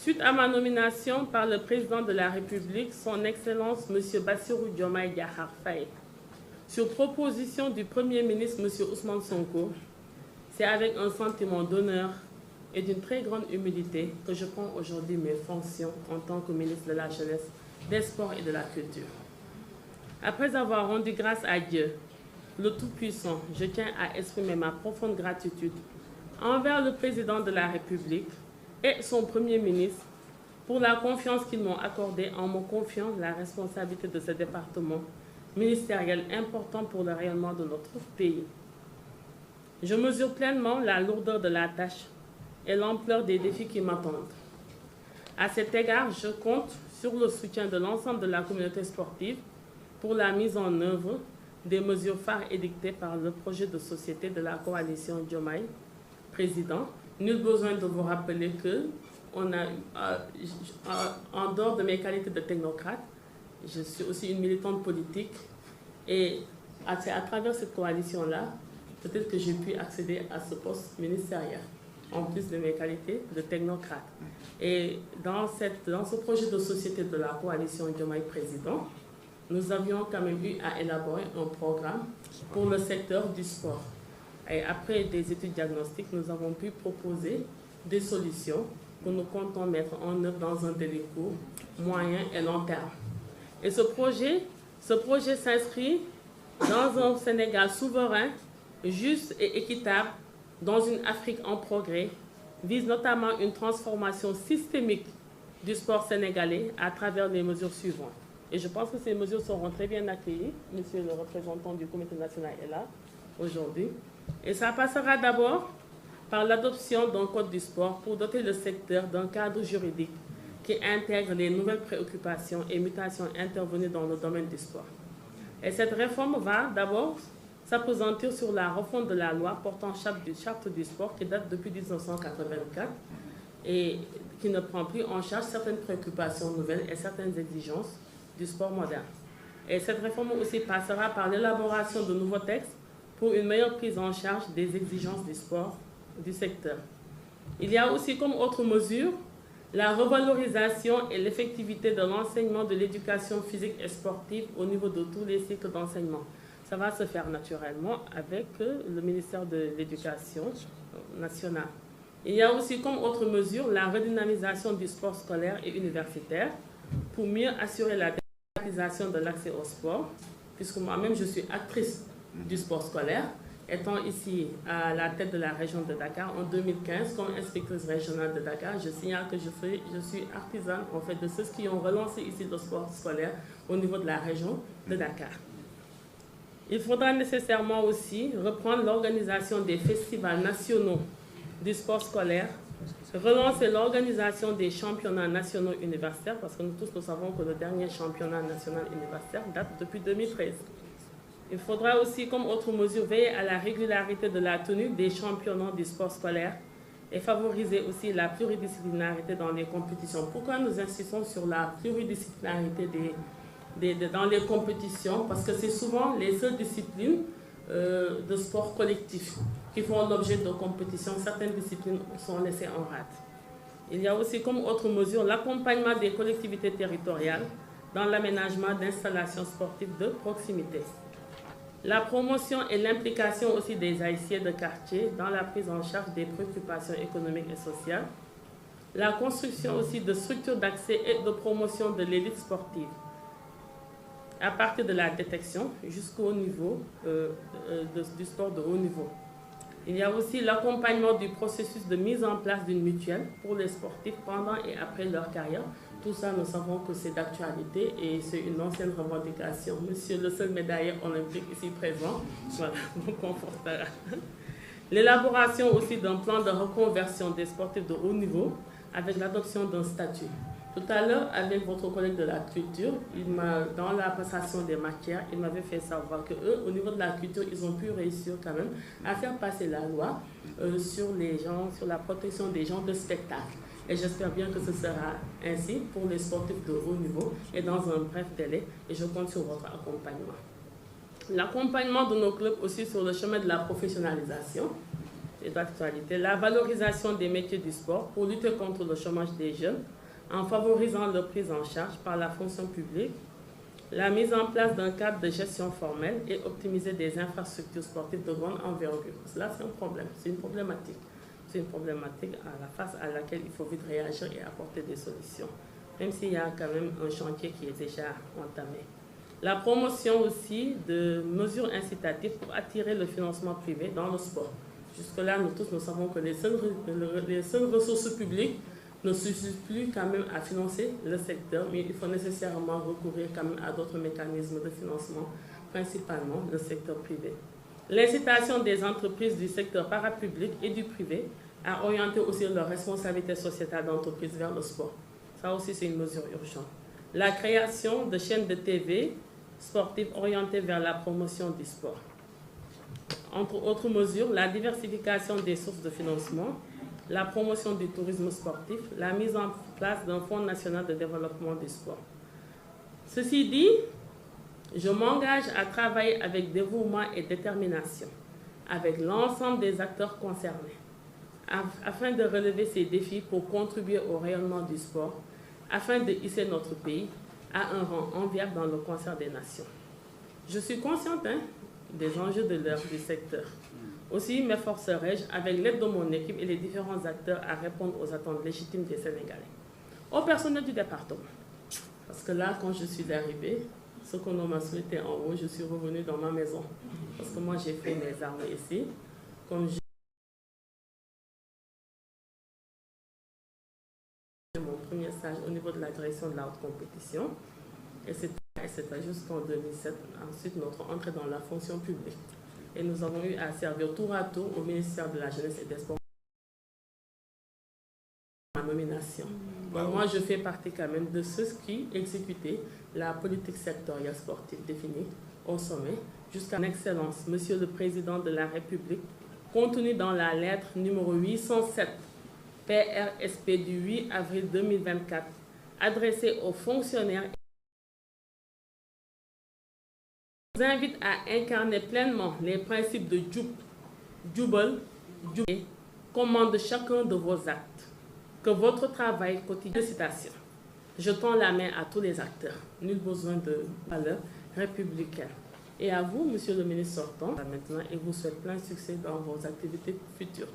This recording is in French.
Suite à ma nomination par le président de la République, son Excellence M. Bassirou Diomaye Diakhar Faye, sur proposition du Premier ministre M. Ousmane Sonko, c'est avec un sentiment d'honneur et d'une très grande humilité que je prends aujourd'hui mes fonctions en tant que ministre de la Jeunesse, des Sports et de la Culture. Après avoir rendu grâce à Dieu, le Tout-Puissant, je tiens à exprimer ma profonde gratitude envers le président de la République et son Premier ministre pour la confiance qu'ils m'ont accordée en me confiant la responsabilité de ce département ministériel important pour le rayonnement de notre pays. Je mesure pleinement la lourdeur de la tâche et l'ampleur des défis qui m'attendent. À cet égard, je compte sur le soutien de l'ensemble de la communauté sportive pour la mise en œuvre des mesures phares édictées par le projet de société de la coalition Diomaye Président. Nul besoin de vous rappeler que en dehors de mes qualités de technocrate, je suis aussi une militante politique et à travers cette coalition-là, peut-être que j'ai pu accéder à ce poste ministériel, en plus de mes qualités de technocrate. Et dans ce projet de société de la coalition Diomaye Président, nous avions quand même eu à élaborer un programme pour le secteur du sport. Et après des études diagnostiques, nous avons pu proposer des solutions que nous comptons mettre en œuvre dans un délai court, moyen et long terme. Et ce projet s'inscrit dans un Sénégal souverain, juste et équitable, dans une Afrique en progrès, vise notamment une transformation systémique du sport sénégalais à travers les mesures suivantes. Et je pense que ces mesures seront très bien accueillies. Monsieur le représentant du Comité national est là aujourd'hui. Et ça passera d'abord par l'adoption d'un code du sport pour doter le secteur d'un cadre juridique qui intègre les nouvelles préoccupations et mutations intervenues dans le domaine du sport. Et cette réforme va d'abord s'appesantir sur la refonte de la loi portant charte du sport qui date depuis 1984 et qui ne prend plus en charge certaines préoccupations nouvelles et certaines exigences du sport moderne. Et cette réforme aussi passera par l'élaboration de nouveaux textes pour une meilleure prise en charge des exigences du sport du secteur. Il y a aussi comme autre mesure la revalorisation et l'effectivité de l'enseignement de l'éducation physique et sportive au niveau de tous les cycles d'enseignement. Ça va se faire naturellement avec le ministère de l'Éducation nationale. Il y a aussi comme autre mesure la redynamisation du sport scolaire et universitaire pour mieux assurer la démocratisation de l'accès au sport, puisque moi-même je suis actrice du sport scolaire, étant ici à la tête de la région de Dakar en 2015 comme inspectrice régionale de Dakar. Je signale que je suis artisane en fait de ceux qui ont relancé ici le sport scolaire au niveau de la région de Dakar. Il faudra nécessairement aussi reprendre l'organisation des festivals nationaux du sport scolaire, relancer l'organisation des championnats nationaux universitaires, parce que nous tous nous savons que le dernier championnat national universitaire date depuis 2013. Il faudra aussi, comme autre mesure, veiller à la régularité de la tenue des championnats du sport scolaire et favoriser aussi la pluridisciplinarité dans les compétitions. Pourquoi nous insistons sur la pluridisciplinarité dans les compétitions? Parce que c'est souvent les seules disciplines de sport collectif qui font l'objet de compétitions. Certaines disciplines sont laissées en rade. Il y a aussi comme autre mesure l'accompagnement des collectivités territoriales dans l'aménagement d'installations sportives de proximité. La promotion et l'implication aussi des haïtiens de quartier dans la prise en charge des préoccupations économiques et sociales. La construction aussi de structures d'accès et de promotion de l'élite sportive, à partir de la détection jusqu'au niveau du sport de haut niveau. Il y a aussi l'accompagnement du processus de mise en place d'une mutuelle pour les sportifs pendant et après leur carrière. Tout ça, nous savons que c'est d'actualité et c'est une ancienne revendication. Monsieur le seul médaillé olympique ici présent, voilà, vous confortera. L'élaboration aussi d'un plan de reconversion des sportifs de haut niveau avec l'adoption d'un statut. Tout à l'heure, avec votre collègue de la culture, dans la passation des matières, il m'avait fait savoir qu'eux, au niveau de la culture, ils ont pu réussir quand même à faire passer la loi sur la protection des gens de spectacle. Et j'espère bien que ce sera ainsi pour les sportifs de haut niveau et dans un bref délai. Et je compte sur votre accompagnement. L'accompagnement de nos clubs aussi sur le chemin de la professionnalisation. et d'actualité, la valorisation des métiers du sport pour lutter contre le chômage des jeunes en favorisant leur prise en charge par la fonction publique, la mise en place d'un cadre de gestion formelle et optimiser des infrastructures sportives de grande envergure. Là, c'est un problème, c'est une problématique. C'est une problématique face à laquelle il faut vite réagir et apporter des solutions, même s'il y a quand même un chantier qui est déjà entamé. La promotion aussi de mesures incitatives pour attirer le financement privé dans le sport. Jusque-là, nous savons que les seules ressources publiques ne suffisent plus quand même à financer le secteur, mais il faut nécessairement recourir quand même à d'autres mécanismes de financement, principalement le secteur privé. L'incitation des entreprises du secteur parapublic et du privé à orienter aussi leur responsabilité sociétale d'entreprise vers le sport. Ça aussi, c'est une mesure urgente. La création de chaînes de TV sportives orientées vers la promotion du sport. Entre autres mesures, la diversification des sources de financement, la promotion du tourisme sportif, la mise en place d'un fonds national de développement du sport. Ceci dit, je m'engage à travailler avec dévouement et détermination avec l'ensemble des acteurs concernés afin de relever ces défis pour contribuer au rayonnement du sport, afin de hisser notre pays à un rang enviable dans le concert des nations. Je suis consciente des enjeux de l'heure du secteur. Aussi, m'efforcerai-je, avec l'aide de mon équipe et les différents acteurs, à répondre aux attentes légitimes des Sénégalais. Au personnel du département, parce que là, quand je suis arrivée, ce qu'on m'a souhaité en haut, je suis revenue dans ma maison. Parce que moi, j'ai fait mes armes ici. Comme j'ai mon premier stage au niveau de la direction de la haute compétition, et c'était jusqu'en 2007, ensuite notre entrée dans la fonction publique. Et nous avons eu à servir tour à tour au ministère de la Jeunesse et des Sports. Ma nomination. Donc moi, je fais partie quand même de ceux qui exécutaient la politique sectorielle sportive définie au sommet jusqu'à son Excellence, Monsieur le Président de la République, contenu dans la lettre numéro 807 PRSP du 8 avril 2024, adressée aux fonctionnaires. Je vous invite à incarner pleinement les principes de Jubal, et commande chacun de vos actes. Que votre travail quotidien. Citation. Je tends la main à tous les acteurs. Nul besoin de valeurs républicaines. Et à vous, Monsieur le ministre sortant, maintenant, et vous souhaite plein succès dans vos activités futures.